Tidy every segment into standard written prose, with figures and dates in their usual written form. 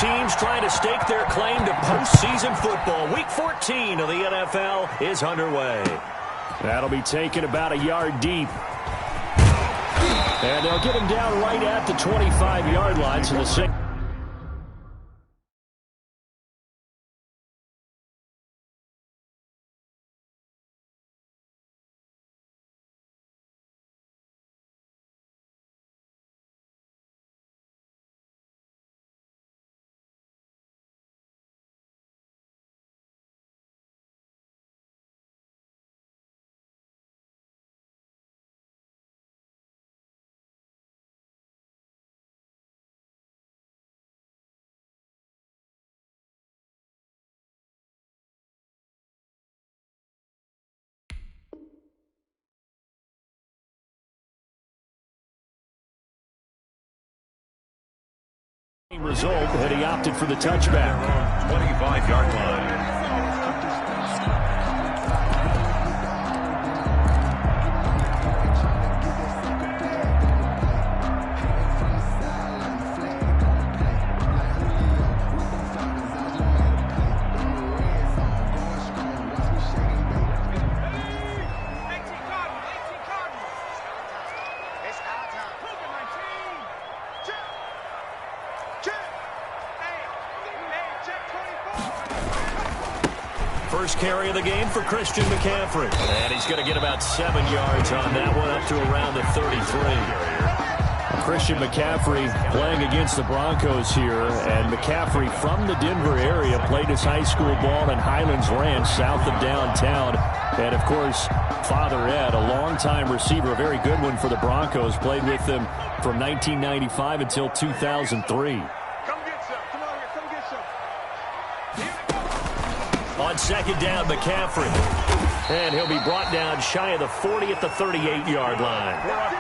teams trying to stake their claim to postseason football. Week 14 of the NFL is underway. That'll be taken about a yard deep. And they'll get him down right at the 25-yard line. So the six. Result, and he opted for the touchback. 25-yard line. First carry of the game for Christian McCaffrey. And he's going to get about 7 yards on that one, up to around the 33. Christian McCaffrey playing against the Broncos here. And McCaffrey from the Denver area played his high school ball in Highlands Ranch, south of downtown. And, of course, Father Ed, a longtime receiver, a very good one for the Broncos, played with them from 1995 until 2003. On second down, McCaffrey. And he'll be brought down shy of the 40 at the 38-yard line.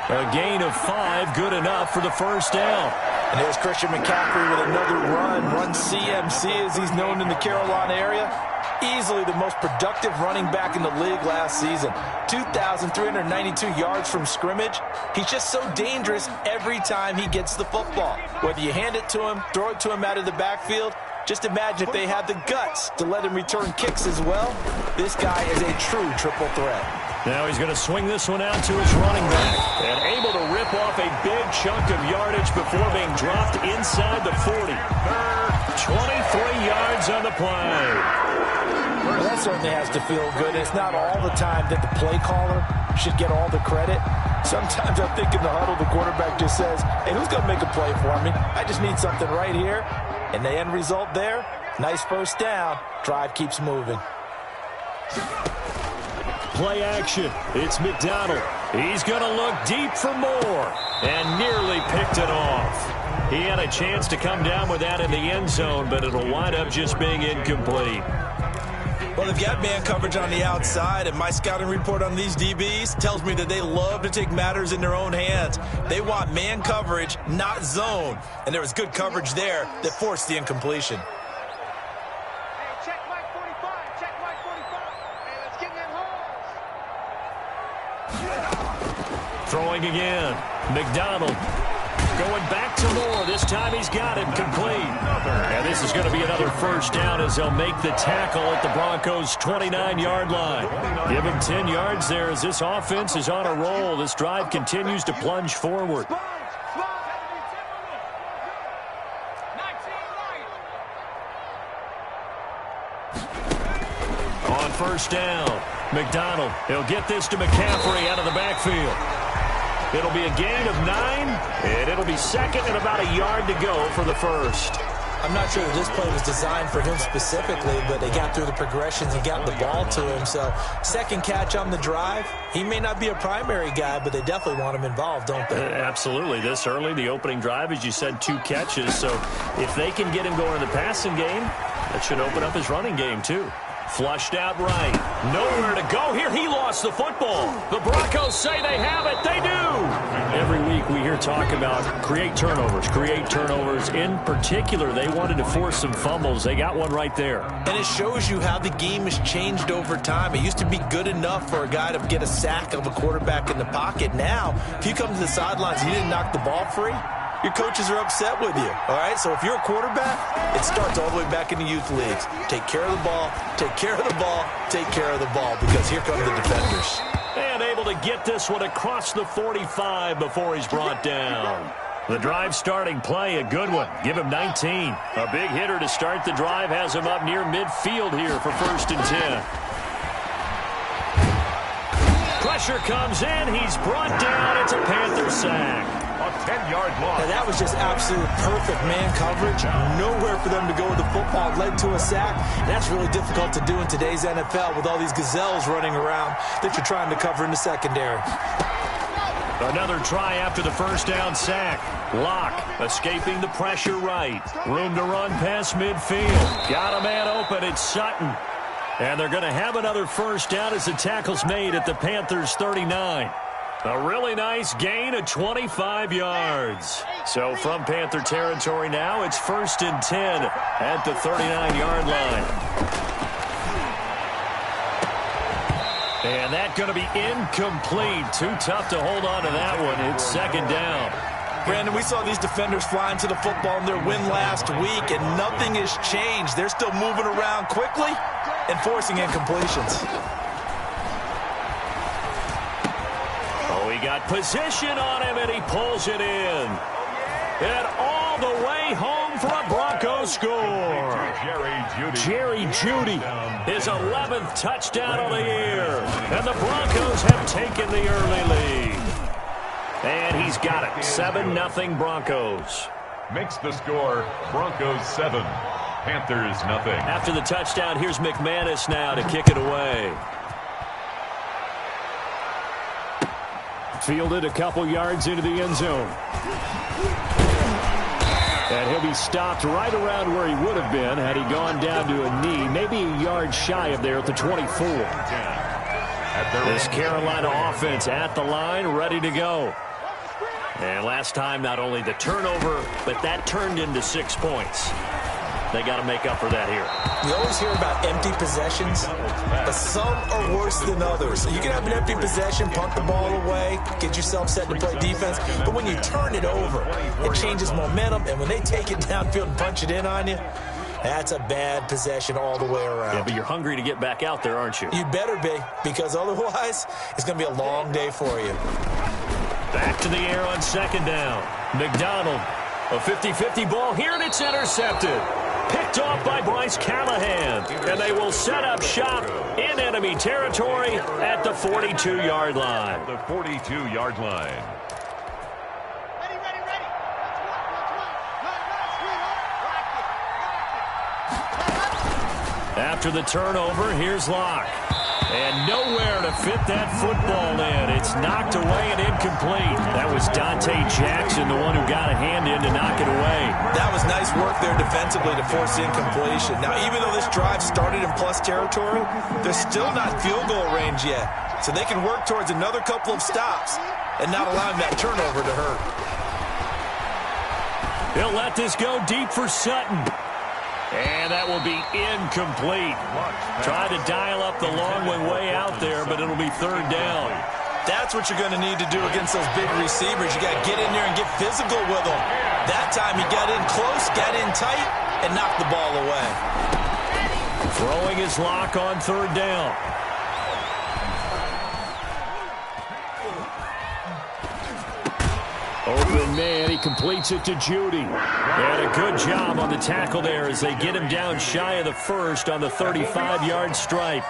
A gain of 5, good enough for the first down. And here's Christian McCaffrey with another run CMC as he's known in the Carolina area. Easily the most productive running back in the league last season. 2,392 yards from scrimmage. He's just so dangerous every time he gets the football. Whether you hand it to him, throw it to him out of the backfield, just imagine if they have the guts to let him return kicks as well. This guy is a true triple threat. Now he's going to swing this one out to his running back. And able to rip off a big chunk of yardage before being dropped inside the 40. 23 yards on the play. Well, that certainly has to feel good. It's not all the time that the play caller should get all the credit. Sometimes I think in the huddle, the quarterback just says, hey, who's going to make a play for me? I just need something right here. And the end result there, nice first down. Drive keeps moving. Play action. It's McDonald. He's going to look deep for more. And nearly picked it off. He had a chance to come down with that in the end zone, but it'll wind up just being incomplete. Well, they've got man coverage on the outside, and my scouting report on these DBs tells me that they love to take matters in their own hands. They want man coverage, not zone. And there was good coverage there that forced the incompletion. Hey, check Mike 45. Check Mike 45. Hey, let's get in holes. Throwing again. McDonald. Going back to Moore. This time he's got it complete. And this is going to be another first down as they'll make the tackle at the Broncos' 29-yard line. Give him 10 yards there as this offense is on a roll. This drive continues to plunge forward. On first down, McDonald. He'll get this to McCaffrey out of the backfield. It'll be a gain of 9, and it'll be second and about a yard to go for the first. I'm not sure that this play was designed for him specifically, but they got through the progressions and got the ball to him. So second catch on the drive. He may not be a primary guy, but they definitely want him involved, don't they? Absolutely. This early, the opening drive, as you said, 2 catches. So if they can get him going in the passing game, that should open up his running game too. Flushed out right. Nowhere to go here. He lost the football. The Broncos say they have it. They do. Every week we hear talk about create turnovers. In particular, they wanted to force some fumbles. They got one right there. And it shows you how the game has changed over time. It used to be good enough for a guy to get a sack of a quarterback in the pocket. Now, if you come to the sidelines and you didn't knock the ball free, your coaches are upset with you, all right? So if you're a quarterback, it starts all the way back in the youth leagues. Take care of the ball, take care of the ball, take care of the ball, because here come the defenders. And able to get this one across the 45 before he's brought down. The drive starting play, a good one. Give him 19. A big hitter to start the drive has him up near midfield here for 1st and 10. Pressure comes in. He's brought down. It's a Panther sack. A 10-yard loss. Now, that was just absolute perfect man coverage. Nowhere for them to go with the football. Led to a sack. That's really difficult to do in today's NFL with all these gazelles running around that you're trying to cover in the secondary. Another try after the first down sack. Locke escaping the pressure right. Room to run past midfield. Got a man open. It's Sutton. And they're going to have another first down as the tackle's made at the Panthers' 39. A really nice gain of 25 yards. So from Panther territory now, it's 1st and 10 at the 39-yard line. And that's going to be incomplete. Too tough to hold on to that one. It's 2nd down. Brandon, we saw these defenders flying to the football in their win last week, and nothing has changed. They're still moving around quickly and forcing incompletions. Oh, he got position on him, and he pulls it in. And all the way home for a Broncos score. Jerry Jeudy, his 11th touchdown of the year. And the Broncos have taken the early lead. And he's got it. 7-0 Broncos. Makes the score Broncos 7, Panthers nothing. After the touchdown, here's McManus now to kick it away. Fielded a couple yards into the end zone. And he'll be stopped right around where he would have been had he gone down to a knee, maybe a yard shy of there at the 24. This Carolina offense at the line, ready to go. And last time, not only the turnover, but that turned into 6 points. They got to make up for that here. You always hear about empty possessions, but some are worse than others. You can have an empty possession, punt the ball away, get yourself set to play defense, but when you turn it over, it changes momentum, and when they take it downfield and punch it in on you, that's a bad possession all the way around. Yeah, but you're hungry to get back out there, aren't you? You better be, because otherwise, it's going to be a long day for you. Back to the air on 2nd down. McDonald, a 50-50 ball here, and it's intercepted. Picked off by Bryce Callahan. And they will set up shop in enemy territory at the 42-yard line. The 42-yard line. Ready. After the turnover, here's Locke. And nowhere to fit that football in. It's knocked away and incomplete. That was Dante Jackson, the one who got a hand in to knock it away. That was nice work there defensively to force incompletion. Now, even though this drive started in plus territory, they're still not field goal range yet. So they can work towards another couple of stops and not allowing that turnover to hurt. He'll let this go deep for Sutton. And that will be incomplete. Tried to dial up the long one way out there, but it'll be 3rd down. That's what you're going to need to do against those big receivers. You got to get in there and get physical with them. That time he got in close, got in tight, and knocked the ball away. Throwing his Lock on 3rd down. Open man, he completes it to Jeudy. And a good job on the tackle there as they get him down shy of the 1st on the 35-yard stripe.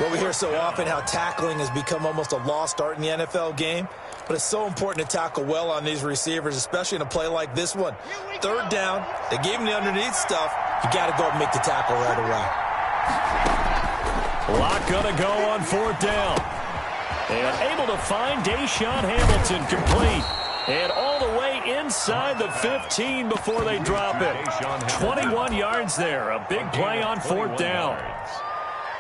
Well, we hear so often how tackling has become almost a lost art in the NFL game. But it's so important to tackle well on these receivers, especially in a play like this one. 3rd down, they gave him the underneath stuff. You got to go and make the tackle right away. Lock gonna go on 4th down. And able to find Deshaun Hamilton complete. And all the way inside the 15 before they drop it. 21 yards there. A big play on 4th down.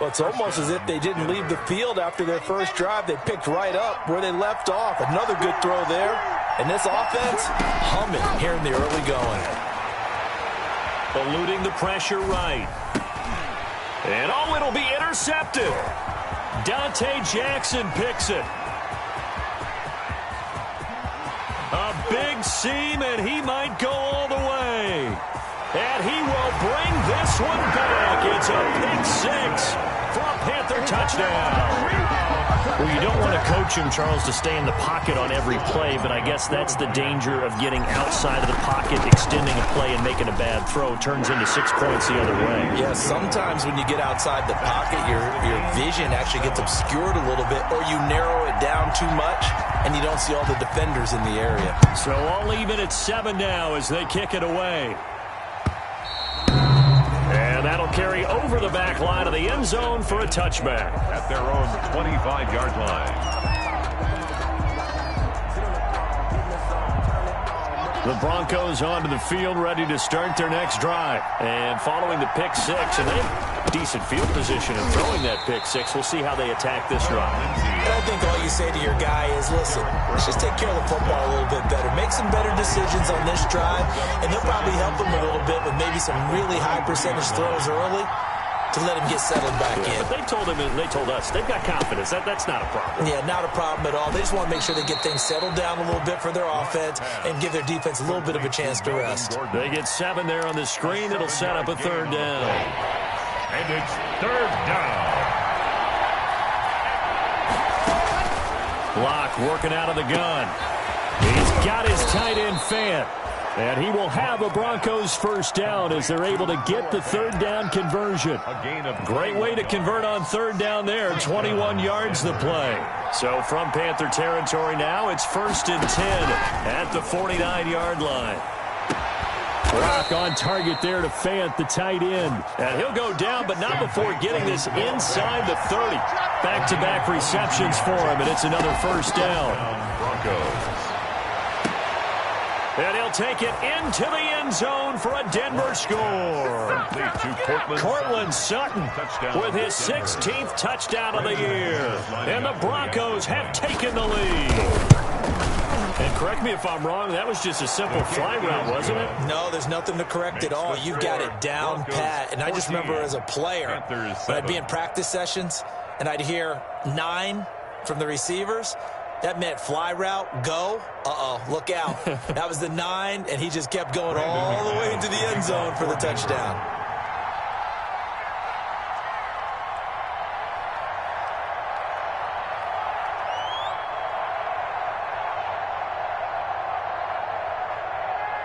Well, it's almost as if they didn't leave the field after their first drive. They picked right up where they left off. Another good throw there. And this offense, humming here in the early going. Eluding the pressure right. And oh, it'll be intercepted. Dante Jackson picks it. A big seam, and he might go all the way. And he will bring this one back. It's a pick six for a Panther touchdown. Well, you don't want to coach him, Charles, to stay in the pocket on every play, but I guess that's the danger of getting outside of the pocket, extending a play, and making a bad throw. Turns into 6 points the other way. Yeah, sometimes when you get outside the pocket, your vision actually gets obscured a little bit, or you narrow it down too much, and you don't see all the defenders in the area. So all even at 7 now as they kick it away. And that'll carry over the back line of the end zone for a touchback. At their own 25-yard line. The Broncos onto the field, ready to start their next drive. And following the pick six, and they have decent field position in throwing that pick six. We'll see how they attack this drive. And I think all you say to your guy is, listen, let's just take care of the football a little bit better. Make some better decisions on this drive, and they'll probably help him a little bit with maybe some really high percentage throws early to let him get settled back in. But they told him, and they told us, they've got confidence. That's not a problem. Yeah, not a problem at all. They just want to make sure they get things settled down a little bit for their offense and give their defense a little bit of a chance to rest. They get 7 there on the screen. It'll set up a third down. And it's third down. Locke working out of the gun. He's got his tight end Fant. And he will have a Broncos first down as they're able to get the third down conversion. Great way to convert on third down there. 21 yards the play. So from Panther territory now, it's 1st and 10 at the 49-yard line. Rock on target there to Fant, the tight end. And he'll go down, but not before getting this inside the 30. Back-to-back receptions for him, and it's another first down. Broncos. And he'll take it into the end zone for a Denver score. Cortland Sutton with his 16th touchdown of the year. And the Broncos have taken the lead. And correct me if I'm wrong, that was just a simple fly route, wasn't it? No, there's nothing to correct at all. You've got it down pat. And I just remember as a player, when I'd be in practice sessions, and I'd hear 9 from the receivers, that meant fly route, go. Look out. That was the 9, and he just kept going all the way into the end zone for the touchdown.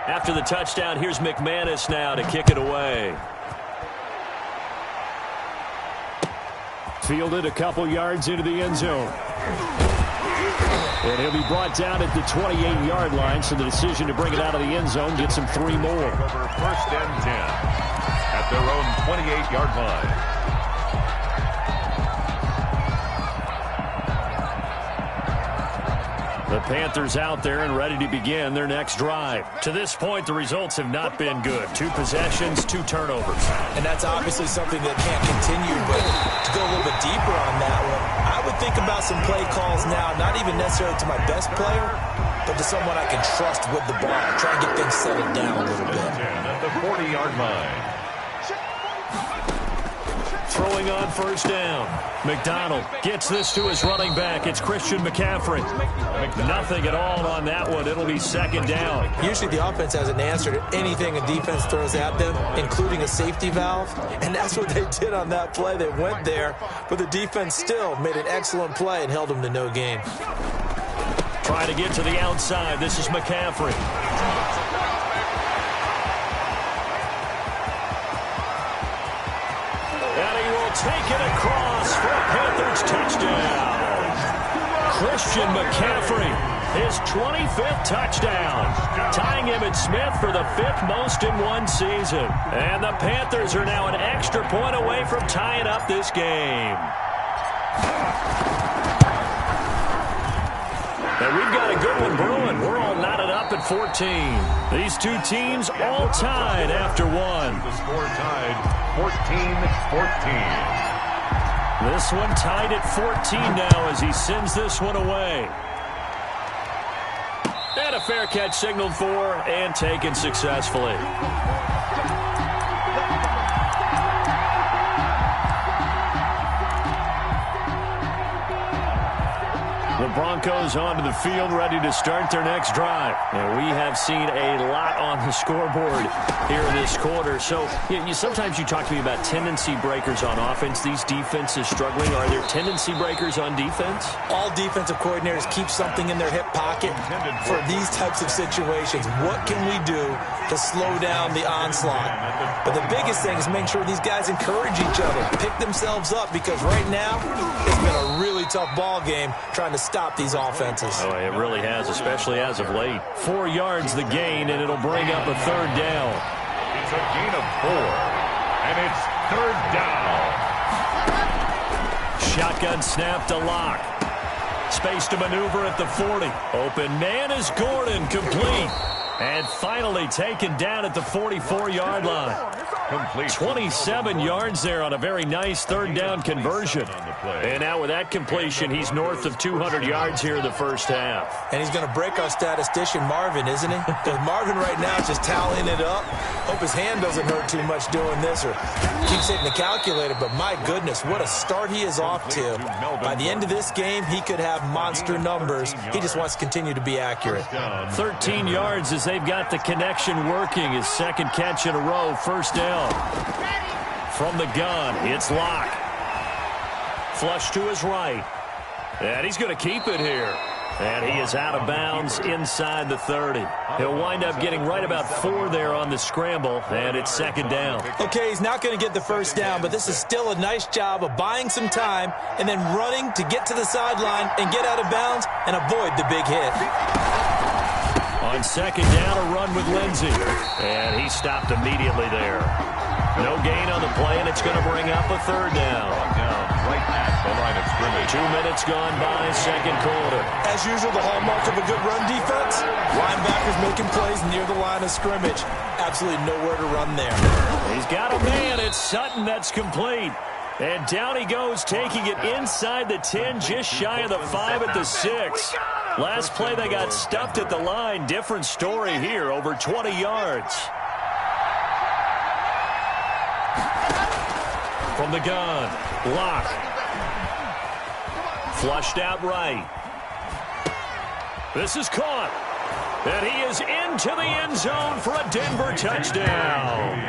After the touchdown, here's McManus now to kick it away. Fielded a couple yards into the end zone. And he'll be brought down at the 28-yard line, so the decision to bring it out of the end zone gets him 3 more. Over 1st and 10 at their own 28-yard line. The Panthers out there and ready to begin their next drive. To this point, the results have not been good. 2 possessions, 2 turnovers. And that's obviously something that can't continue, but to go a little bit deeper on that one, I would think about some play calls now, not even necessarily to my best player, but to someone I can trust with the ball. Try and get things settled down a little bit. At the 40-yard line. Throwing on first down. McDonald gets this to his running back. It's Christian McCaffrey. Nothing at all on that one. It'll be 2nd down. Usually the offense has an answer to anything a defense throws at them, including a safety valve. And that's what they did on that play. They went there, but the defense still made an excellent play and held them to no gain. Trying to get to the outside. This is McCaffrey. Take it across for a Panthers touchdown. Christian McCaffrey, his 25th touchdown, tying Emmitt Smith for the 5th most in one season. And the Panthers are now an extra point away from tying up this game. And we've got a good one brewing. We're all knotted up at 14. These 2 teams all tied after 1. The score tied 14-14. This one tied at 14 now as he sends this one away. And a fair catch signaled for and taken successfully. The Broncos onto the field, ready to start their next drive. And we have seen a lot on the scoreboard here in this quarter. So sometimes you talk to me about tendency breakers on offense. These defenses struggling. Are there tendency breakers on defense? All defensive coordinators keep something in their hip pocket for these types of situations. What can we do to slow down the onslaught? But the biggest thing is making sure these guys encourage each other, pick themselves up, because right now it's been a really tough ball game trying to stop these offenses. Oh, it really has, especially as of late. 4 yards the gain, and it'll bring up a third down. It's a gain of 4, and it's third down. Shotgun snap to Locke. Space to maneuver at the 40. Open man is Gordon, complete. And finally taken down at the 44-yard line. Complete. 27 yards there on a very nice third down conversion. And now with that completion, he's north of 200 yards here in the first half. And he's going to break our statistician Marvin, isn't he? Because Marvin right now is just tallying it up. Hope his hand doesn't hurt too much doing this or keeps hitting the calculator. But my goodness, what a start he is off to. By the end of this game, he could have monster numbers. He just wants to continue to be accurate. 13 yards as they've got the connection working. His second catch in a row, first down. From the gun, it's Locke. Flush to his right. And he's going to keep it here. And he is out of bounds inside the 30. He'll wind up getting right about 4 there on the scramble, and it's second down. Okay, he's not going to get the first down, but this is still a nice job of buying some time and then running to get to the sideline and get out of bounds and avoid the big hit. On second down, a run with Lindsey. And he stopped immediately there. No gain on the play, and it's going to bring up a third down. Right at the line of scrimmage. 2 minutes gone by, second quarter. As usual, the hallmark of a good run defense, linebackers making plays near the line of scrimmage. Absolutely nowhere to run there. He's got a man. It's Sutton that's complete. And down he goes, taking it inside the 10, just shy of the 5 at the 6. Last play, they got stuffed at the line. Different story here, over 20 yards. From the gun, Locke. Flushed out right. This is caught. And he is into the end zone for a Denver touchdown.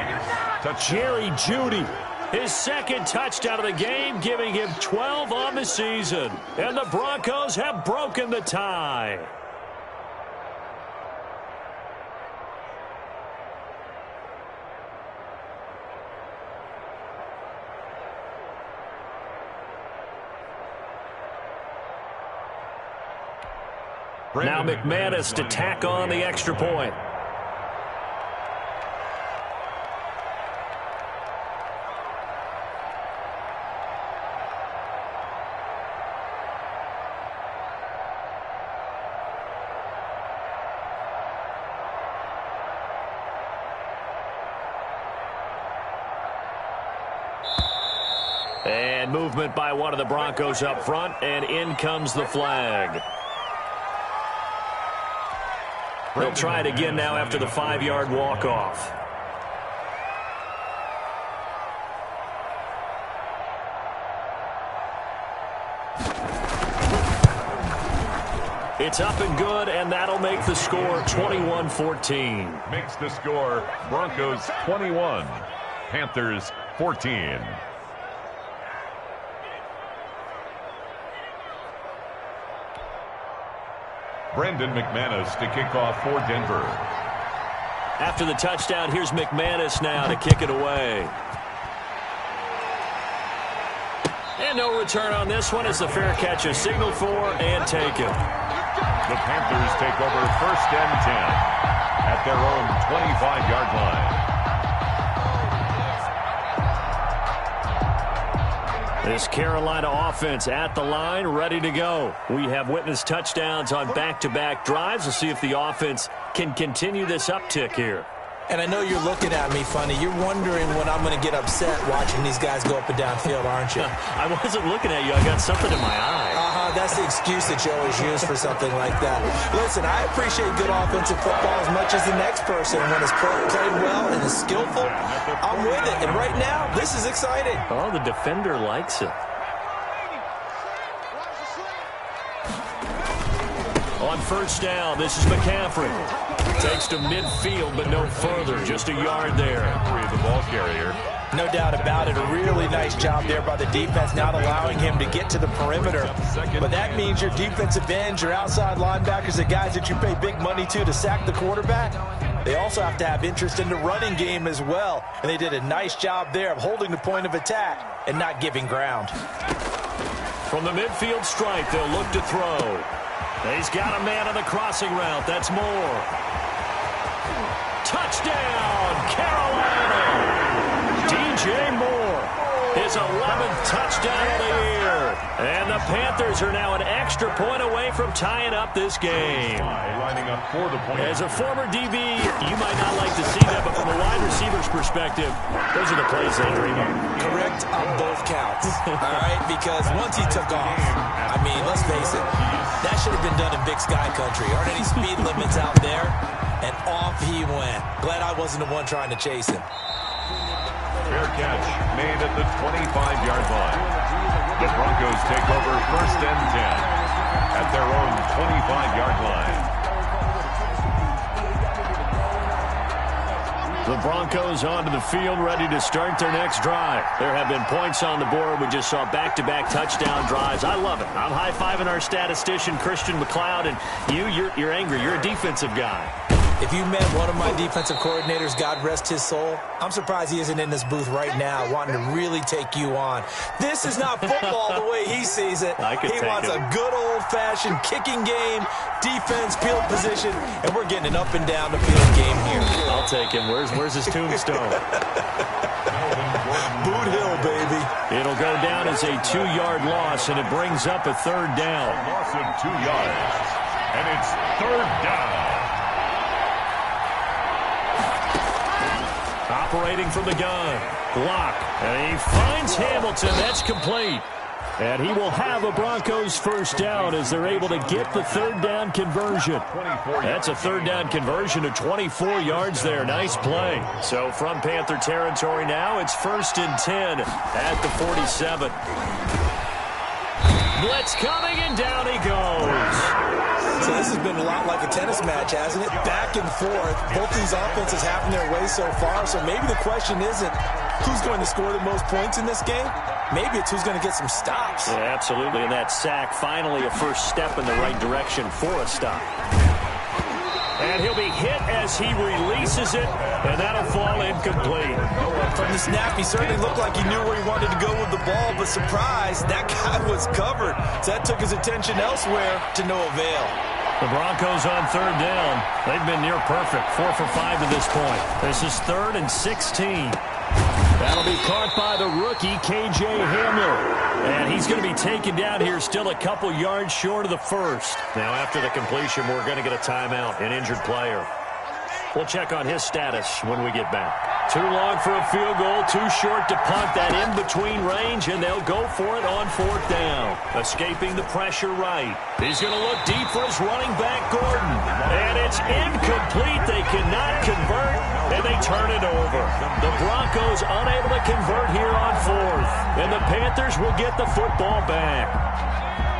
Jerry Jeudy, his second touchdown of the game, giving him 12 on the season. And the Broncos have broken the tie. Now McManus to tack on the extra point. And movement by one of the Broncos up front, and in comes the flag. They'll try it again now after the 5-yard walk-off. It's up and good, and that'll make the score 21-14. Makes the score Broncos 21, Panthers 14. Brendan McManus to kick off for Denver. After the touchdown, here's McManus now to kick it away. And no return on this one as the fair catch is signaled for and taken. The Panthers take over first and 10 at their own 25-yard line. This Carolina offense at the line, ready to go. We have witnessed touchdowns on back-to-back drives. We'll see if the offense can continue this uptick here. And I know you're looking at me funny. You're wondering when I'm going to get upset watching these guys go up and down field, aren't you? I wasn't looking at you. I got something in my eye. That's the excuse that you always use for something like that. Listen, I appreciate good offensive football as much as the next person. When it's played well and is skillful, I'm with it. And right now, this is exciting. Oh, the defender likes it. first down. This is McCaffrey. Takes to midfield, but no further. Just a yard there. The ball carrier. No doubt about it. A really nice job there by the defense, not allowing him to get to the perimeter. But that means your defensive ends, your outside linebackers, the guys that you pay big money to sack the quarterback, they also have to have interest in the running game as well. And they did a nice job there of holding the point of attack and not giving ground. From the midfield stripe, they'll look to throw. He's got a man on the crossing route. That's Moore. Touchdown, Carolina! DJ Moore, his 11th touchdown of the year. And the Panthers are now an extra point away from tying up this game. Lining up for the point. As a former DB, you might not like to see that, but from a wide receiver's perspective, those are the plays they dream of. Correct on both counts, all right? Because once he took off, I mean, let's face it, that should have been done in Big Sky Country. Aren't any speed limits out there? And off he went. Glad I wasn't the one trying to chase him. Fair catch made at the 25-yard line. The Broncos take over first and 10 at their own 25-yard line. The Broncos onto the field, ready to start their next drive. There have been points on the board. We just saw back-to-back touchdown drives. I love it. I'm high-fiving our statistician, Christian McLeod, and you're angry. You're a defensive guy. If you met one of my defensive coordinators, God rest his soul, I'm surprised he isn't in this booth right now wanting to really take you on. This is not football the way he sees it. He wants a good old-fashioned kicking game, defense, field position, and we're getting an up and down the field game here. I'll take him. Where's his tombstone? Boot Hill, baby. It'll go down as a 2-yard loss, and it brings up a third down. Loss of 2 yards, and it's third down. Operating from the gun. Block. And he finds Hamilton. That's complete. And he will have a Broncos first down as they're able to get the third down conversion. That's a third down conversion of 24 yards there. Nice play. So from Panther territory now, it's first and 10 at the 47. Blitz coming, and down he goes. So this has been a lot like a tennis match, hasn't it? Back and forth. Both these offenses having their way so far. So maybe the question isn't who's going to score the most points in this game. Maybe it's who's going to get some stops. Yeah, absolutely. And that sack, finally a first step in the right direction for a stop. And he'll be hit as he releases it, and that'll fall incomplete. From the snap, he certainly looked like he knew where he wanted to go with the ball, but surprise, that guy was covered. So that took his attention elsewhere to no avail. The Broncos on third down. They've been near perfect, 4 for 5 to this point. This is 3rd and 16. That'll be caught by the rookie, K.J. Hamler. And he's going to be taken down here, still a couple yards short of the first. Now, after the completion, we're going to get a timeout, an injured player. We'll check on his status when we get back. Too long for a field goal, too short to punt. That in-between range, and they'll go for it on 4th down. Escaping the pressure right. He's going to look deep for his running back, Gordon. And it's incomplete. They cannot convert, and they turn it over. The Broncos unable to convert here on 4th. And the Panthers will get the football back.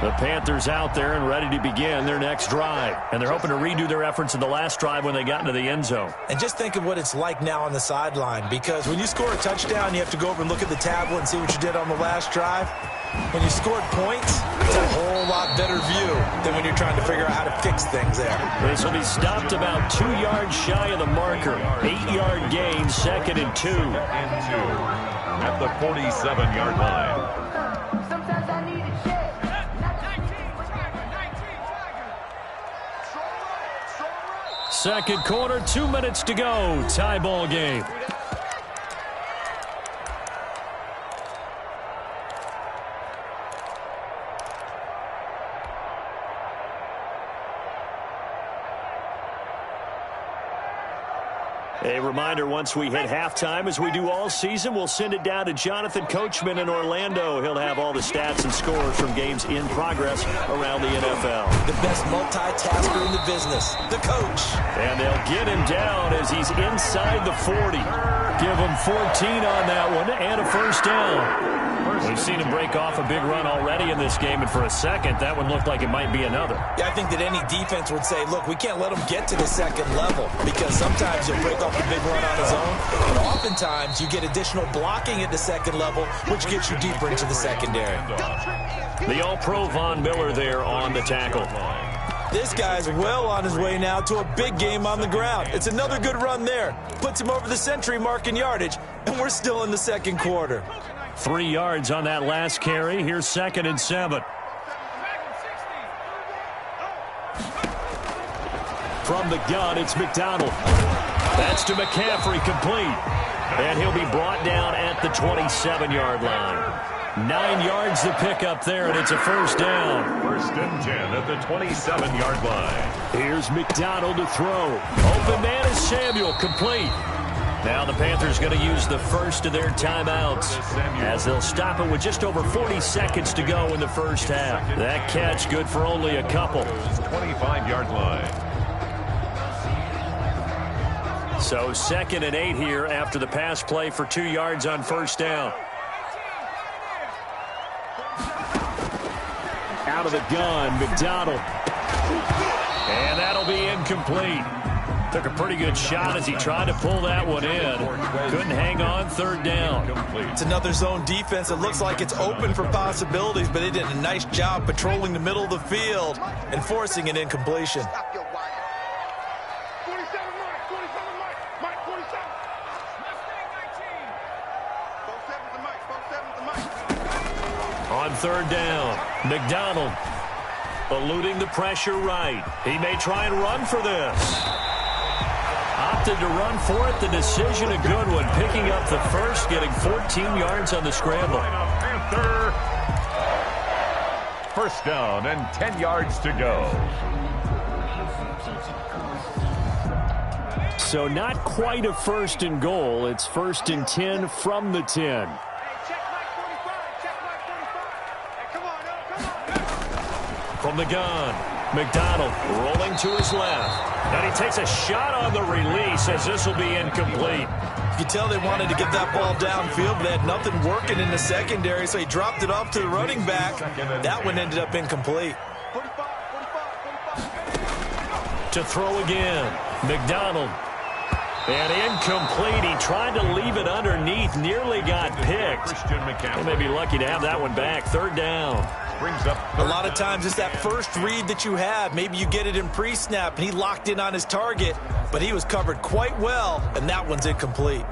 The Panthers out there and ready to begin their next drive. And they're hoping to redo their efforts in the last drive when they got into the end zone. And just think of what it's like now on the sideline, because when you score a touchdown, you have to go over and look at the tablet and see what you did on the last drive. When you scored points, it's a whole lot better view than when you're trying to figure out how to fix things there. This will be stopped about 2 yards shy of the marker. 8-yard gain, 2nd and 2. At the 47-yard line. Second quarter, 2 minutes to go. Tie ball game. A reminder, once we hit halftime, as we do all season, we'll send it down to Jonathan Coachman in Orlando. He'll have all the stats and scores from games in progress around the NFL. The best multitasker in the business, the coach. And they'll get him down as he's inside the 40. Give him 14 on that one and a first down. We've seen him break off a big run already in this game, and for a second, that one looked like it might be another. Yeah, I think that any defense would say, look, we can't let him get to the second level, because sometimes he'll break off a big run on his own, but oftentimes you get additional blocking at the second level, which gets you deeper into the secondary. The All-Pro Von Miller there on the tackle. This guy's well on his way now to a big game on the ground. It's another good run there. Puts him over the century mark in yardage, and we're still in the second quarter. 3 yards on that last carry. Here's 2nd and 7. From the gun, it's McDonald. That's to McCaffrey, complete. And he'll be brought down at the 27-yard line. 9 yards to pick up there, and it's a first down. 1st and 10 at the 27-yard line. Here's McDonald to throw. Open man is Samuel, complete. Now the Panthers going to use the first of their timeouts as they'll stop it with just over 40 seconds to go in the first half. That catch good for only a couple. 25-yard line. So 2nd and 8 here after the pass play for 2 yards on first down. Out of the gun, McDonald. And that'll be incomplete. Took a pretty good shot as he tried to pull that one in. Couldn't hang on, 3rd down. It's another zone defense. It looks like it's open for possibilities, but they did a nice job patrolling the middle of the field and forcing an incompletion. On 3rd down, McDonald eluding the pressure right. He may try and run for this. Opted to run for it. The decision a good one. Picking up the first, getting 14 yards on the scramble. Panther. 1st down and 10 yards to go. So not quite a 1st and goal. It's 1st and 10 from the 10. From the gun, McDonald rolling to his left. And he takes a shot on the release as this will be incomplete. You can tell they wanted to get that ball downfield, but they had nothing working in the secondary, so he dropped it off to the running back. That one ended up incomplete. To throw again, McDonald. And incomplete. He tried to leave it underneath, nearly got picked. They may be lucky to have that one back. 3rd down. A lot of times it's that first read that you have. Maybe you get it in pre-snap, and he locked in on his target, but he was covered quite well, and that one's incomplete.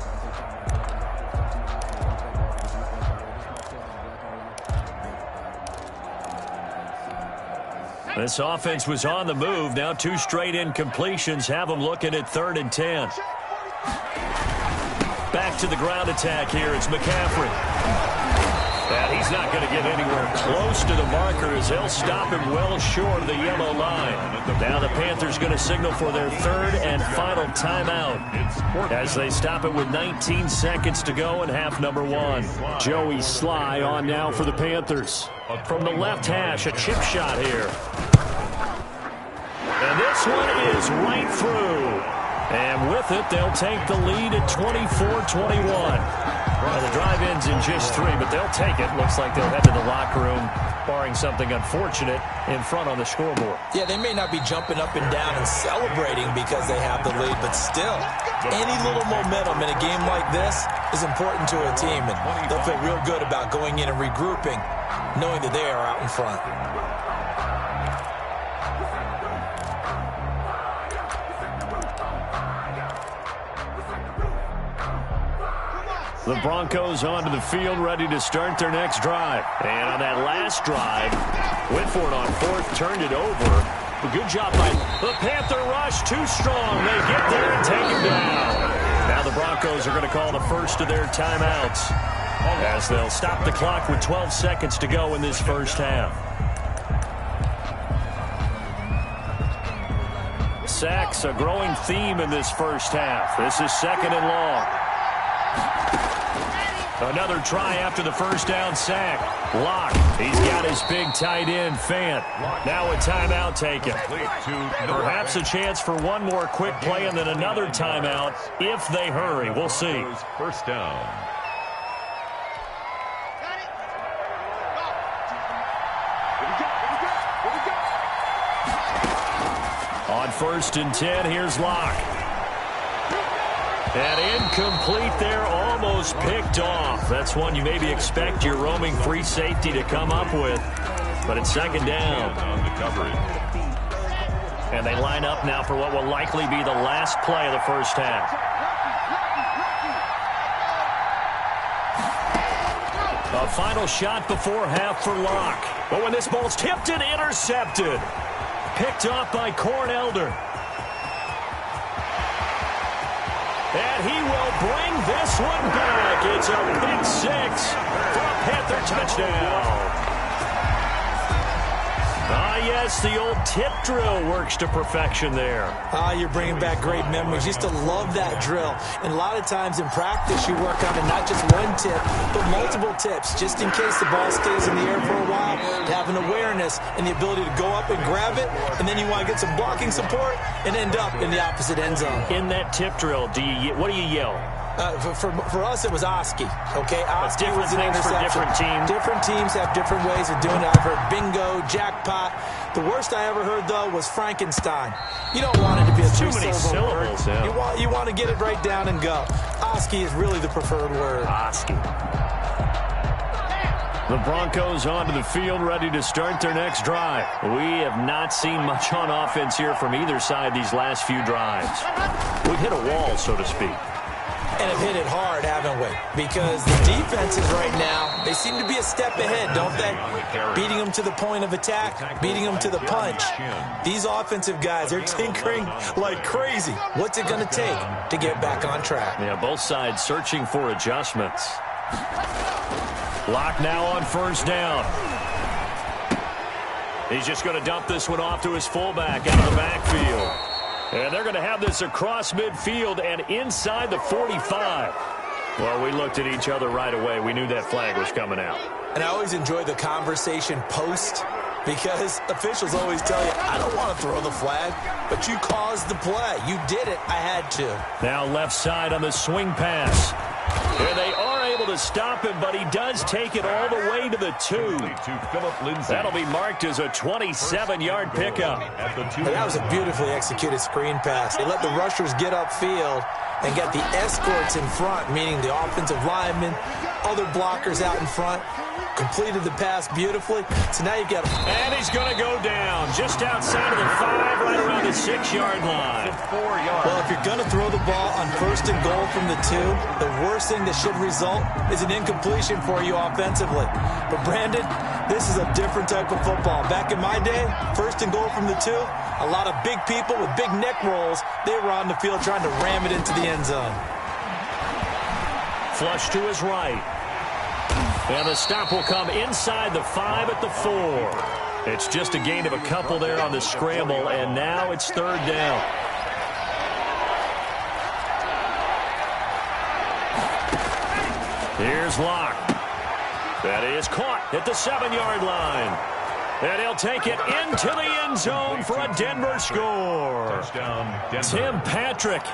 This offense was on the move. Now 2 straight incompletions have them looking at 3rd and 10. Back to the ground attack here. It's McCaffrey. And he's not going to get anywhere close to the marker as they'll stop him well short of the yellow line. Now the Panthers going to signal for their 3rd and final timeout as they stop it with 19 seconds to go in half number 1. Joey Sly on now for the Panthers. From the left hash, a chip shot here. And this one is right through. And with it, they'll take the lead at 24-21. Well, the drive ends in just 3, but they'll take it. Looks like they'll head to the locker room, barring something unfortunate, in front on the scoreboard. Yeah, they may not be jumping up and down and celebrating because they have the lead, but still, any little momentum in a game like this is important to a team, and they'll feel real good about going in and regrouping, knowing that they are out in front. The Broncos onto the field, ready to start their next drive. And on that last drive, went for it on 4th, turned it over. A good job by the Panther rush, too strong. They get there and take him down. Now the Broncos are going to call the first of their timeouts as they'll stop the clock with 12 seconds to go in this first half. Sacks, a growing theme in this first half. This is 2nd and long. Another try after the first down sack. Locke, he's got his big tight end, Fant. Now a timeout taken. Perhaps a chance for one more quick play and then another timeout if they hurry. We'll see. First down. On 1st and 10, here's Locke. And incomplete there, almost picked off. That's one you maybe expect your roaming free safety to come up with. But it's 2nd down. On the coverage. And they line up now for what will likely be the last play of the first half. A final shot before half for Locke. But when this ball's tipped and intercepted. Picked off by Cornelder. And he will bring this one back. It's a pick 6 for a Panther touchdown. Yes, the old tip drill works to perfection there. You're bringing back great memories. Used to love that drill. And a lot of times in practice, you work on it not just one tip, but multiple tips, just in case the ball stays in the air for a while, to have an awareness and the ability to go up and grab it, and then you want to get some blocking support and end up in the opposite end zone. In that tip drill, what do you yell? For us, it was Oski. Okay, Oski was an interception. For different teams. Different teams have different ways of doing it. I've heard bingo, jackpot. The worst I ever heard, though, was Frankenstein. You don't want it to be a too many syllables. Yeah. You want to get it right down and go. Oski is really the preferred word. Oski. The Broncos onto the field, ready to start their next drive. We have not seen much on offense here from either side these last few drives. We've hit a wall, so to speak. And have hit it hard, haven't we? Because the defenses right now, they seem to be a step ahead, don't they? Beating them to the point of attack, beating them to the punch. These offensive guys, they're tinkering like crazy. What's it going to take to get back on track? Yeah, both sides searching for adjustments. Locke now on 1st down. He's just going to dump this one off to his fullback out of the backfield. And they're going to have this across midfield and inside the 45. Well, we looked at each other right away. We knew that flag was coming out. And I always enjoy the conversation post, because officials always tell you, I don't want to throw the flag, but you caused the play. You did it. I had to. Now left side on the swing pass. And they are able to stop him, but he does take it all the way to the 2. That'll be marked as a 27-yard pickup. That was a beautifully executed screen pass. They let the rushers get upfield and get the escorts in front, meaning the offensive linemen, other blockers out in front. Completed the pass beautifully. So now you've got... And he's going to go down just outside of the 5, right around the 6-yard line. 4 yards. Well, if you're going to throw the ball on 1st and goal from the 2, the worst thing that should result is an incompletion for you offensively. But, Brandon, this is a different type of football. Back in my day, 1st and goal from the 2, a lot of big people with big neck rolls, they were on the field trying to ram it into the end zone. Flush to his right. And the stop will come inside the 5 at the 4. It's just a gain of a couple there on the scramble, and now it's 3rd down. Here's Locke. That is caught at the 7-yard line. And he'll take it into the end zone for a Denver score. Touchdown, Denver. Tim Patrick,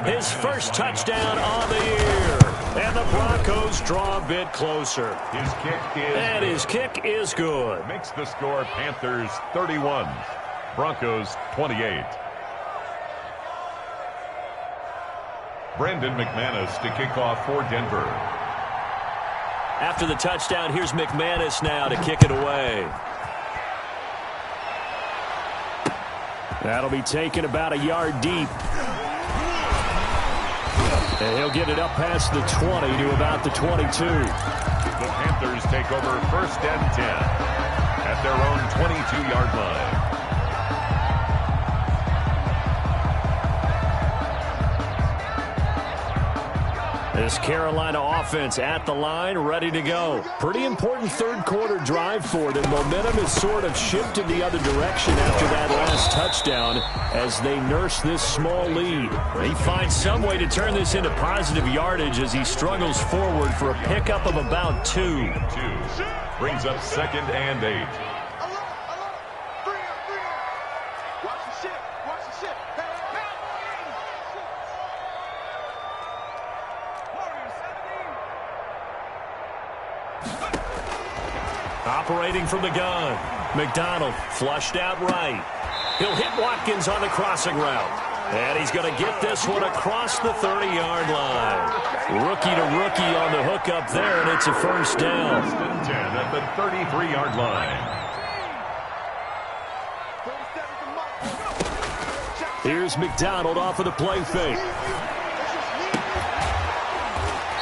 his first touchdown on the year. And the Broncos draw a bit closer. His kick is good. Good. Makes the score Panthers 31, Broncos 28. Brandon McManus to kick off for Denver. After the touchdown, here's McManus now to kick it away. That'll be taken about a yard deep. And he'll get it up past the 20 to about the 22. The Panthers take over 1st and 10 at their own 22-yard line. This Carolina offense at the line, ready to go. Pretty important 3rd quarter drive for them. Momentum has sort of shifted the other direction after that last touchdown as they nurse this small lead. He finds some way to turn this into positive yardage as he struggles forward for a pickup of about 2. Brings up 2nd and 8. Operating from the gun. McDonald flushed out right. He'll hit Watkins on the crossing route. And he's going to get this one across the 30-yard line. Rookie to rookie on the hook up there, and it's a first down. 10 at the 33-yard line. Here's McDonald off of the play fake.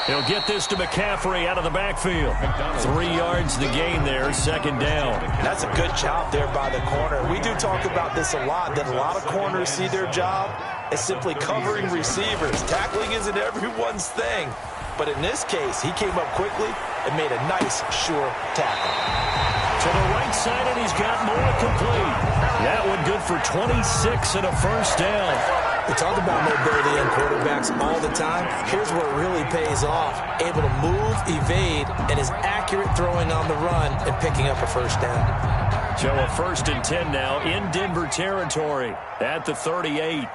He'll get this to McCaffrey out of the backfield. 3 yards the gain there, second down. That's a good job there by the corner. We do talk about this a lot, that a lot of corners see their job as simply covering receivers. Tackling isn't everyone's thing. But in this case, he came up quickly and made a nice, sure tackle. To the right side, and he's got more complete. That one good for 26 and a first down. We talk about mobility in quarterbacks all the time. Here's where it really pays off. Able to move, evade, and is accurate throwing on the run and picking up a first down. So a 1st and 10 now in Denver territory at the 38.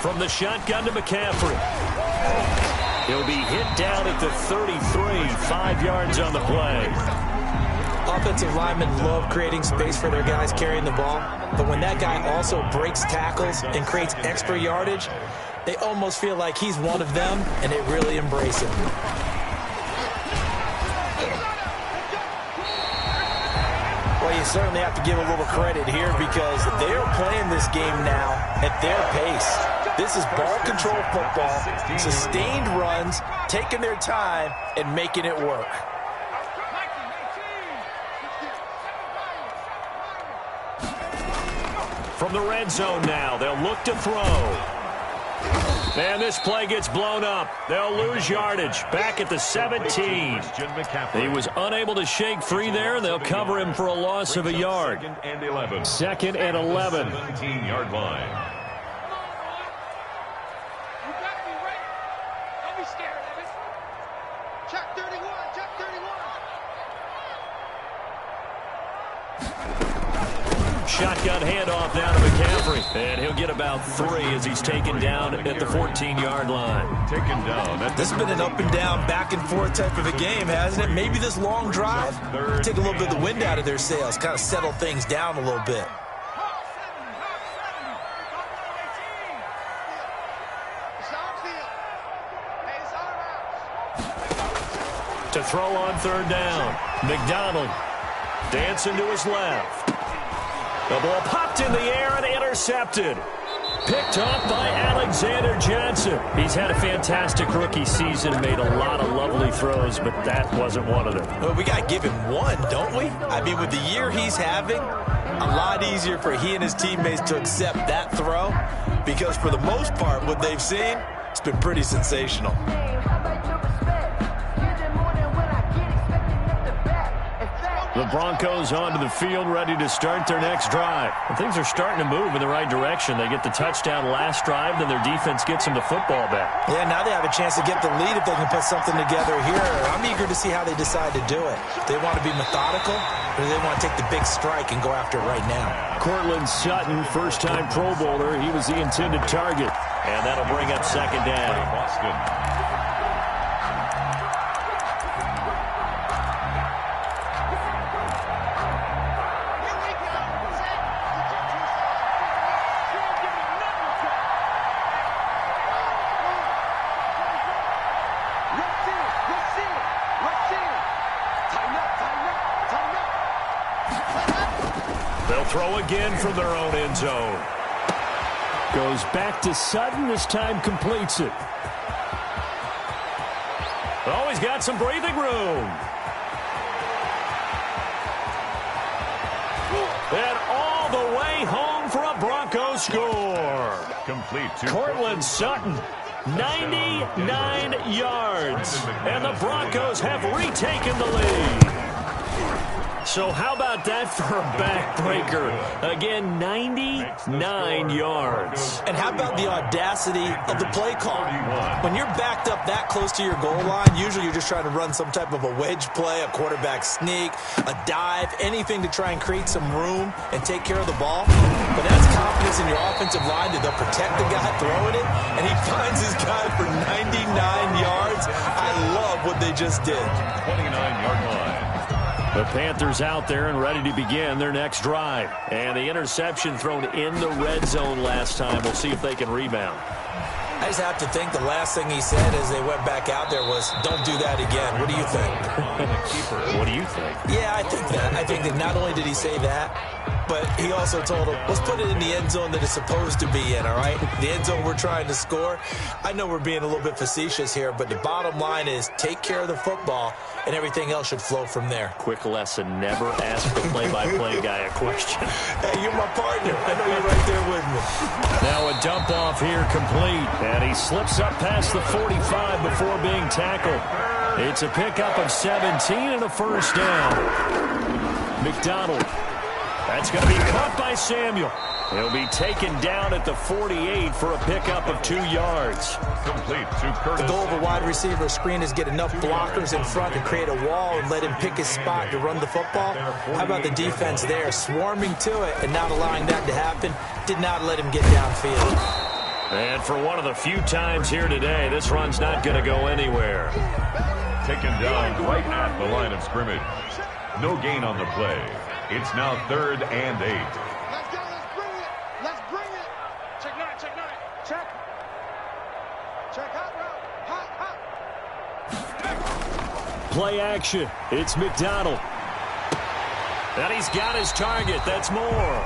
From the shotgun to McCaffrey. He'll be hit down at the 33, 5 yards on the play. Offensive linemen love creating space for their guys carrying the ball, but when that guy also breaks tackles and creates extra yardage, they almost feel like he's one of them, and they really embrace it. Well, you certainly have to give a little credit here because they're playing this game now at their pace. This is ball control football, sustained runs, taking their time, and making it work. From the red zone now, they'll look to throw. And this play gets blown up. They'll lose yardage. Back at the 17. He was unable to shake free there. They'll cover him for a loss of a yard. 2nd and 11. 17-yard line. You got to be ready. Don't be scared of it. Check 31. Check 31. Shotgun handoff down to McCaffrey. And he'll get about 3 as he's taken down at the 14-yard line. Taken down. This has been an up and down, back and forth type of a game, hasn't it? Maybe this long drive take a little bit of the wind out of their sails, kind of settle things down a little bit. To throw on 3rd down. McDonald dancing to his left. The ball popped in the air and intercepted. Picked off by Alexander Johnson. He's had a fantastic rookie season, made a lot of lovely throws, but that wasn't one of them. Well, we got to give him one, don't we? I mean, with the year he's having, a lot easier for he and his teammates to accept that throw because for the most part, what they've seen, it's been pretty sensational. The Broncos onto the field, ready to start their next drive. And things are starting to move in the right direction. They get the touchdown last drive, then their defense gets them the football back. Yeah, now they have a chance to get the lead if they can put something together here. I'm eager to see how they decide to do it. Do they want to be methodical, or do they want to take the big strike and go after it right now? Cortland Sutton, first-time Pro Bowler. He was the intended target. And that'll bring up 2nd down. Boston. Throw again from their own end zone. Goes back to Sutton. This time completes it. Oh, he's got some breathing room. And all the way home for a Broncos score. Complete to Cortland Sutton, 99 yards. And the Broncos have retaken the lead. So how about that for a backbreaker? Again, 99 yards. And how about the audacity of the play call? When you're backed up that close to your goal line, usually you're just trying to run some type of a wedge play, a quarterback sneak, a dive, anything to try and create some room and take care of the ball. But that's confidence in your offensive line that they'll protect the guy throwing it, and he finds his guy for 99 yards. I love what they just did. 29-yard line. The Panthers out there and ready to begin their next drive. And the interception thrown in the red zone last time. We'll see if they can rebound. I just have to think the last thing he said as they went back out there was, don't do that again. What do you think? What do you think? Yeah, I think that. I think that not only did he say that, but he also told him, let's put it in the end zone that it's supposed to be in, all right? The end zone we're trying to score. I know we're being a little bit facetious here, but the bottom line is take care of the football, and everything else should flow from there. Quick lesson, never ask the play-by-play guy a question. Hey, you're my partner. I know you're right there with me. Now a dump off here complete, and he slips up past the 45 before being tackled. It's a pickup of 17 and a first down. McDonald. That's going to be caught by Samuel. He'll be taken down at the 48 for a pickup of 2 yards. Complete to Curtis. The goal of a wide receiver screen is get enough blockers in front to create a wall and let him pick his spot to run the football. How about the defense there, swarming to it and not allowing that to happen? Did not let him get downfield. And for one of the few times here today, this run's not going to go anywhere. Taken down right at the line of scrimmage. No gain on the play. It's now 3rd and 8. Let's go. Let's bring it. Let's bring it. Check 9. Check 9. Check. Check hot route. Hot. Play action. It's McDonald. And he's got his target. That's Moore.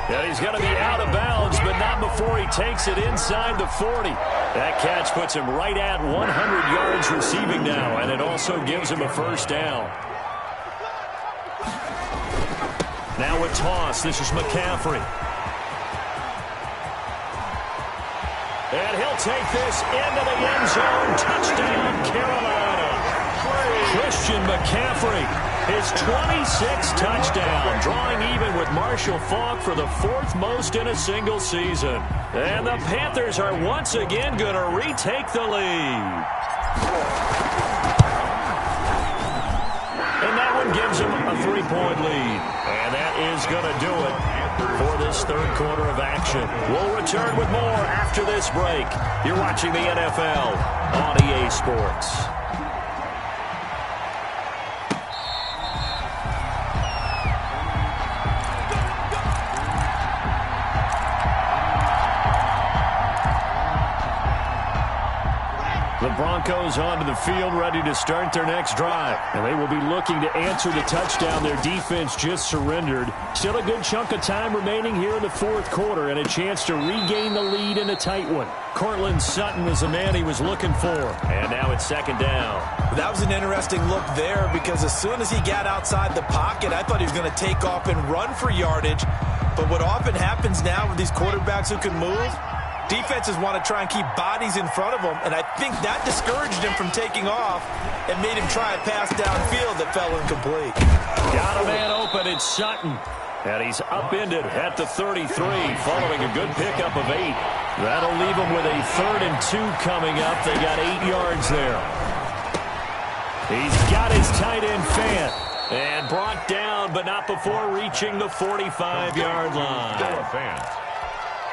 And he's going to be out of bounds, but not before he takes it inside the 40. That catch puts him right at 100 yards receiving now, and it also gives him a first down. Now a toss. This is McCaffrey. And he'll take this into the end zone. Touchdown, Carolina. Christian McCaffrey, his 26th touchdown, drawing even with Marshall Faulk for the 4th most in a single season. And the Panthers are once again going to retake the lead. And that one gives them a 3-point lead. And that is going to do it for this 3rd quarter of action. We'll return with more after this break. You're watching the NFL on EA Sports. The Broncos onto the field, ready to start their next drive. And they will be looking to answer the touchdown their defense just surrendered. Still a good chunk of time remaining here in the 4th quarter and a chance to regain the lead in a tight one. Cortland Sutton was the man he was looking for. And now it's 2nd down. That was an interesting look there because as soon as he got outside the pocket, I thought he was going to take off and run for yardage. But what often happens now with these quarterbacks who can move, defenses want to try and keep bodies in front of them, and I think that discouraged him from taking off and made him try a pass downfield that fell incomplete. Got a man open, it's Sutton. And he's upended at the 33 following a good pickup of 8. That'll leave him with a 3rd and 2 coming up. They got 8 yards there. He's got his tight end Fant. And brought down, but not before reaching the 45-yard line.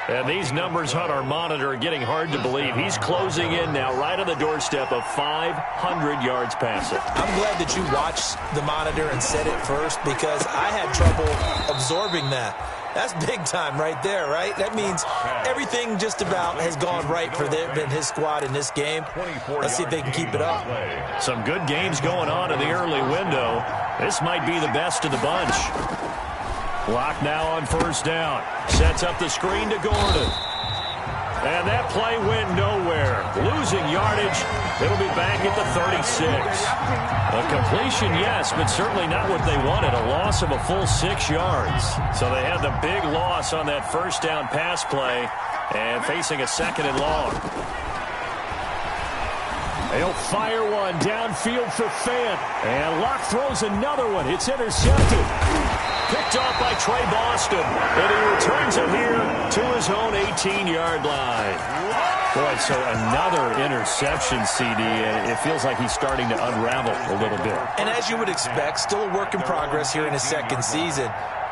And these numbers on our monitor are getting hard to believe. He's closing in now right on the doorstep of 500 yards passing. I'm glad that you watched the monitor and said it first because I had trouble absorbing that. That's big time right there, right? That means everything just about has gone right for them and his squad in this game. Let's see if they can keep it up. Some good games going on in the early window. This might be the best of the bunch. Lock now on 1st down. Sets up the screen to Gordon. And that play went nowhere. Losing yardage. It'll be back at the 36. A completion, yes, but certainly not what they wanted. A loss of a full 6 yards. So they had the big loss on that 1st down pass play and facing a 2nd and long. They'll fire one downfield for Fant. And Locke throws another one. It's intercepted. Picked off by Trey Boston. And he returns it here to his own 18-yard line. Boy, so another interception, CD, and it feels like he's starting to unravel a little bit. And as you would expect, still a work in progress here in his 2nd season.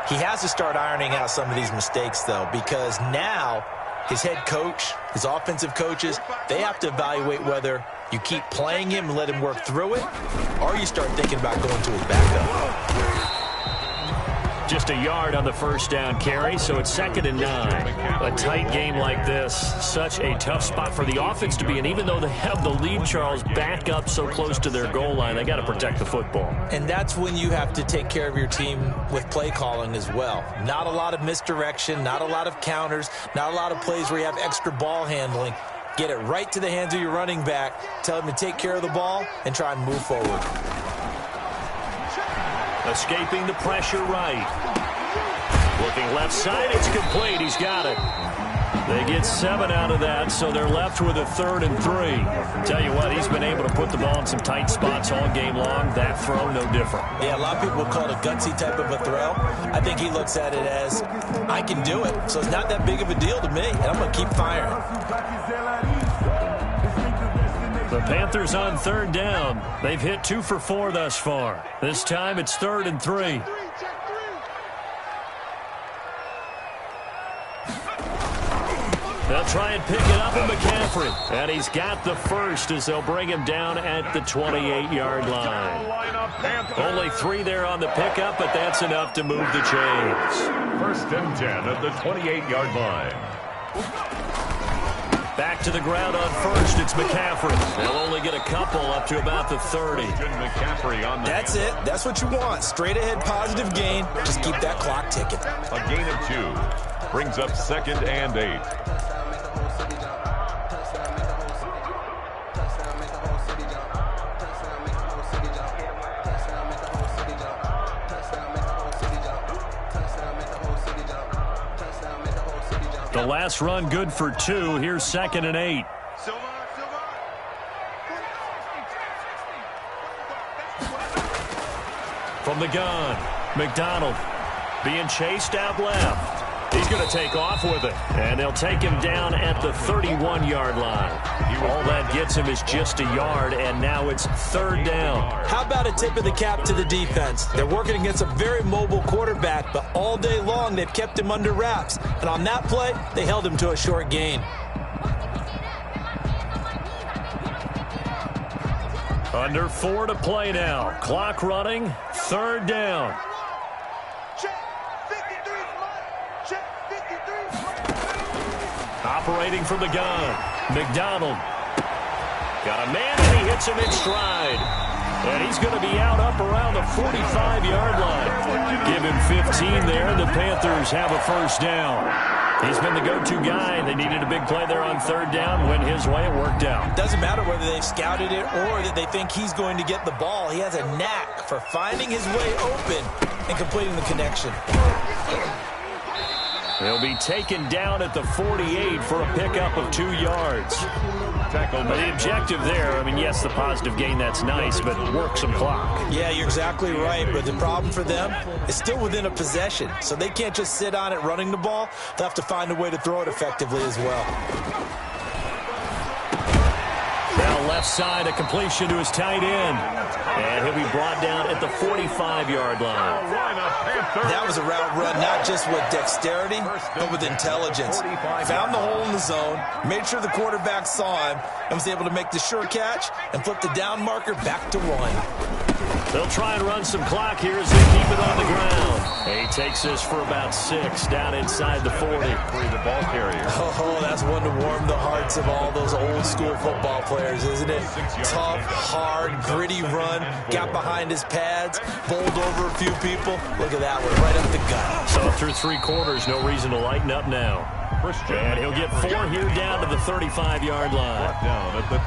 He has to start ironing out some of these mistakes, though, because now his head coach, his offensive coaches, they have to evaluate whether You keep playing him and let him work through it, or you start thinking about going to his backup. Just a yard on the first down carry, so it's 2nd and 9. A tight game like this, such a tough spot for the offense to be in. Even though they have the lead, Charles, back up so close to their goal line, they got to protect the football. And that's when you have to take care of your team with play calling as well. Not a lot of misdirection, not a lot of counters, not a lot of plays where you have extra ball handling. Get it right to the hands of your running back, tell him to take care of the ball, and try and move forward. Escaping the pressure right. Looking left side, it's complete. He's got it. They get 7 out of that, so they're left with a 3rd and 3. Tell you what, he's been able to put the ball in some tight spots all game long. That throw, no different. Yeah, a lot of people would call it a gutsy type of a throw. I think he looks at it as, I can do it, so it's not that big of a deal to me, and I'm going to keep firing. The Panthers on 3rd down. They've hit 2 for 4 thus far. This time it's 3rd and 3. They'll try and pick it up in McCaffrey. And he's got the first as they'll bring him down at the 28-yard line. Only 3 there on the pickup, but that's enough to move the chains. 1st and 10 at the 28-yard line. Back to the ground on 1st, it's McCaffrey. They'll only get a couple up to about the 30. McCaffrey on the That's it. That's what you want. Straight ahead positive gain. Just keep that clock ticking. A gain of 2. Brings up 2nd and 8. The last run good for 2. Here's 2nd and 8. From the gun, McDonald being chased out left. He's going to take off with it, and they'll take him down at the 31-yard line. All that gets him is just a yard, and now it's 3rd down. How about a tip of the cap to the defense? They're working against a very mobile quarterback, but all day long they've kept him under wraps. And on that play, they held him to a short gain. Under 4 to play now. Clock running, 3rd down. Operating from the gun, McDonald. Got a man, and he hits him in stride. And he's going to be out up around the 45-yard line. Give him 15 there, and the Panthers have a 1st down. He's been the go-to guy. They needed a big play there on 3rd down. Went his way, it worked out. Doesn't matter whether they've scouted it or that they think he's going to get the ball. He has a knack for finding his way open and completing the connection. He'll be taken down at the 48 for a pickup of 2 yards. The objective there, I mean, yes, the positive gain, that's nice, but work some clock. Yeah, you're exactly right, but the problem for them is still within a possession, so they can't just sit on it running the ball. They'll have to find a way to throw it effectively as well. Now left side, a completion to his tight end. And he'll be brought down at the 45-yard line. That was a route run, not just with dexterity, but with intelligence. Found the hole in the zone, made sure the quarterback saw him, and was able to make the sure catch and flip the down marker back to 1. They'll try and run some clock here as they keep it on the ground. He takes this for about 6 down inside the 40. The ball carrier. Oh, that's one to warm the hearts of all those old school football players, isn't it? Tough, hard, gritty run, got behind his pads, bowled over a few people. Look at that one, right up the gut. So through 3 quarters, no reason to lighten up now. And he'll get 4 here down to the 35-yard line.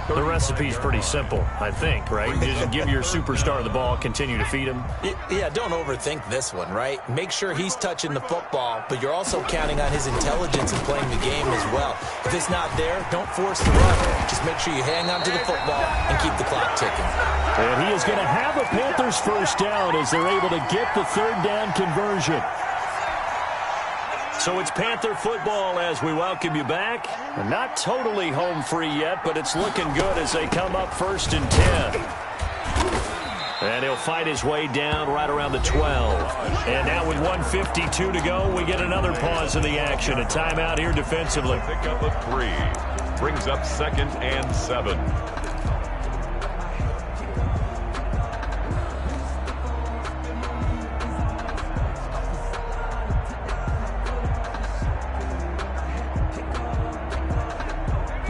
The recipe's pretty simple, I think, right? Just give your superstar the ball, continue to feed him. Yeah, don't overthink this one, right? Make sure he's touching the football, but you're also counting on his intelligence in playing the game as well. If it's not there, don't force the run. Just make sure you hang on to the football and keep the clock ticking. And he is going to have a Panthers 1st down as they're able to get the 3rd down conversion. So it's Panther football as we welcome you back. Not totally home free yet, but it's looking good as they come up 1st and 10. And he'll fight his way down right around the 12. And now with 1:52 to go, we get another pause in the action. A timeout here defensively. Pick up of 3. Brings up 2nd and 7.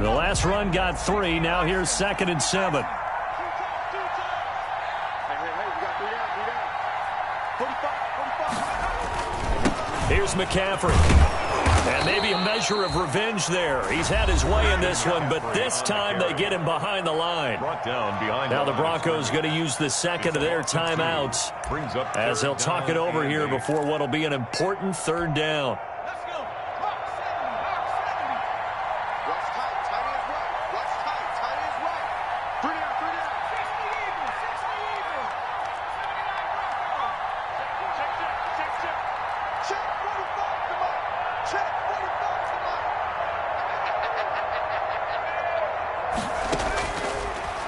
The last run got 3. Now here's 2nd and 7. Here's McCaffrey. And maybe a measure of revenge there. He's had his way in this one, but this time they get him behind the line. Now the Broncos going to use the second of their timeouts as they'll talk it over here before what will be an important 3rd down.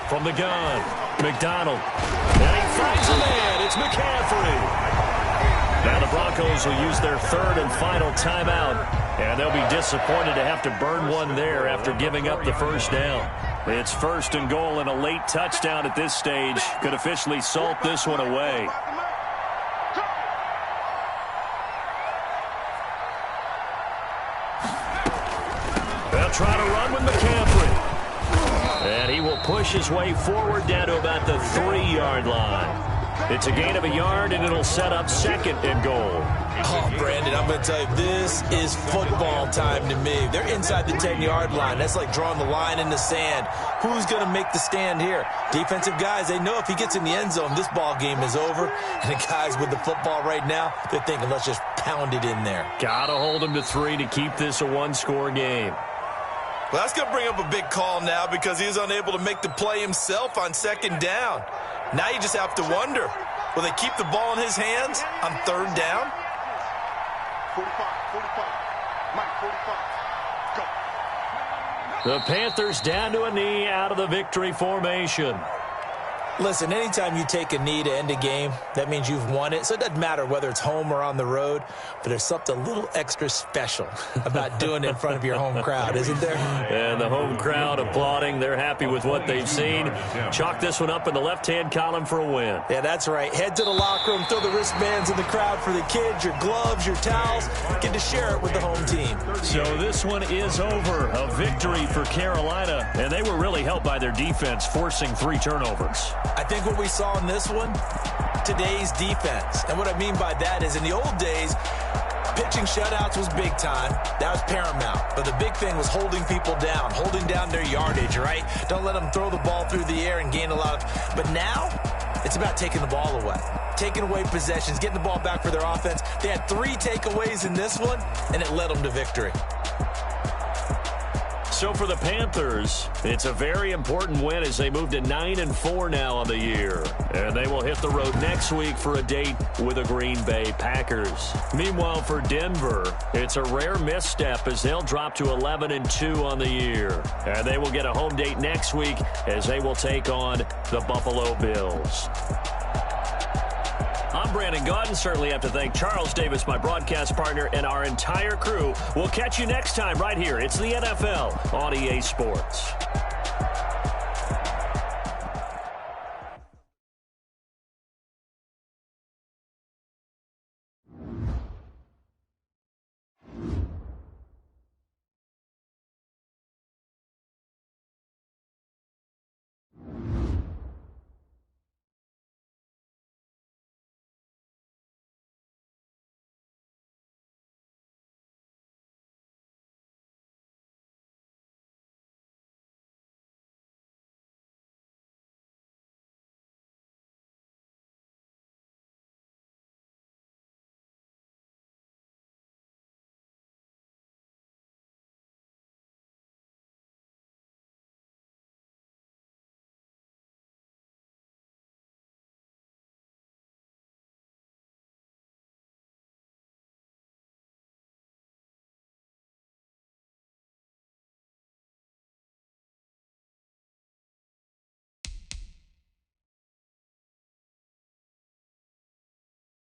From the gun, McDonald. And he finds a man. It's McCaffrey. Now the Broncos will use their 3rd and final timeout, and they'll be disappointed to have to burn one there after giving up the 1st down. It's 1st and goal, and a late touchdown at this stage could officially salt this one away. They'll try to run with McCaffrey. And he will push his way forward down to about the 3-yard line. It's a gain of a yard, and it'll set up 2nd and goal. Oh, Brandon, I'm going to tell you, this is football time to me. They're inside the 10-yard line. That's like drawing the line in the sand. Who's going to make the stand here? Defensive guys, they know if he gets in the end zone, this ball game is over. And the guys with the football right now, they're thinking, let's just pound it in there. Got to hold him to 3 to keep this a 1-score game. Well, that's going to bring up a big call now because he was unable to make the play himself on 2nd down. Now you just have to wonder, will they keep the ball in his hands on 3rd down? 45, Mike, 45, go. The Panthers down to a knee out of the victory formation. Listen, anytime you take a knee to end a game, that means you've won it. So it doesn't matter whether it's home or on the road, but there's something a little extra special about doing it in front of your home crowd, isn't there? And the home crowd applauding. They're happy with what they've seen. Chalk this one up in the left-hand column for a win. Yeah, that's right. Head to the locker room, throw the wristbands in the crowd for the kids, your gloves, your towels. Get to share it with the home team. So this one is over. A victory for Carolina, and they were really helped by their defense, forcing 3 turnovers. I think what we saw in this one, today's defense. And what I mean by that is in the old days, pitching shutouts was big time. That was paramount. But the big thing was holding people down, holding down their yardage, right? Don't let them throw the ball through the air and gain a lot of... But now, it's about taking the ball away. Taking away possessions, getting the ball back for their offense. They had 3 takeaways in this one, and it led them to victory. So for the Panthers, it's a very important win as they move to 9-4 now on the year. And they will hit the road next week for a date with the Green Bay Packers. Meanwhile, for Denver, it's a rare misstep as they'll drop to 11-2 on the year. And they will get a home date next week as they will take on the Buffalo Bills. I'm Brandon Gaudin. Certainly have to thank Charles Davis, my broadcast partner, and our entire crew. We'll catch you next time right here. It's the NFL on EA Sports.